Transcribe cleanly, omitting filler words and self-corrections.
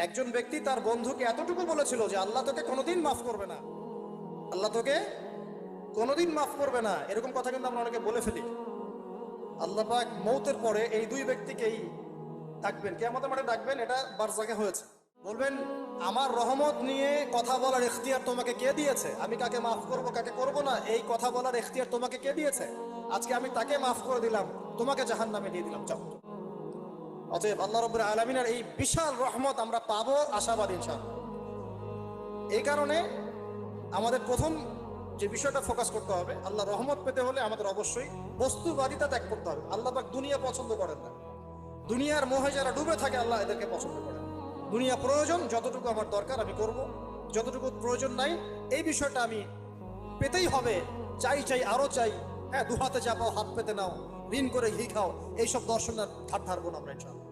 একজন ব্যক্তি তার বন্ধুকে এতটুকু বলেছিল যে আল্লাহ তোকে কোনোদিন মাফ করবে না, আল্লাহ তোকে কোনোদিন মাফ করবে না। এরকম কথা কিন্তু আমরা অনেকে বলে ফেলি। আল্লাহ পাক মৌতের পরে এই দুই ব্যক্তিকেই ডাকবেন, কিয়ামতের মাঠে ডাকবেন। এটা বারজাকে হয়েছে। বলবেন, আমার রহমত নিয়ে কথা বলার ইখতিয়ার তোমাকে কে দিয়েছে? আমি কাকে মাফ করব কাকে করব না, এই কথা বলার ইখতিয়ার তোমাকে কে দিয়েছে? আজকে আমি তাকে মাফ করে দিলাম, তোমাকে জাহান্নামে দিয়ে দিলাম, যাও। অতএব আল্লাহ রাব্বুল আলামিনের এই বিশাল রহমত আমরা পাবো, আশাবাদী ইনশাআল্লাহ। এই কারণে আমাদের প্রথম যে বিষয়টা ফোকাস করতে হবে, আল্লাহ রহমত পেতে হলে আমাদের অবশ্যই বস্তুবাদিতা ত্যাগ করতে হবে। আল্লাহ পাক দুনিয়া পছন্দ করেন না। দুনিয়ার মোহে যারা ডুবে থাকে আল্লাহ এদেরকে পছন্দ করেন। দুনিয়া প্রয়োজন, যতটুকু আমার দরকার আমি করব, যতটুকু প্রয়োজন নাই এই বিষয়টা আমি পেতেই হবে, চাই চাই আরো চাই, হ্যাঁ, দুহাতে চাপাও হাত পেতে নাও, ঋণ করে ঘি খাও, এইসব দর্শনের ধার ধারবো না আমরা ইনশাআল্লাহ।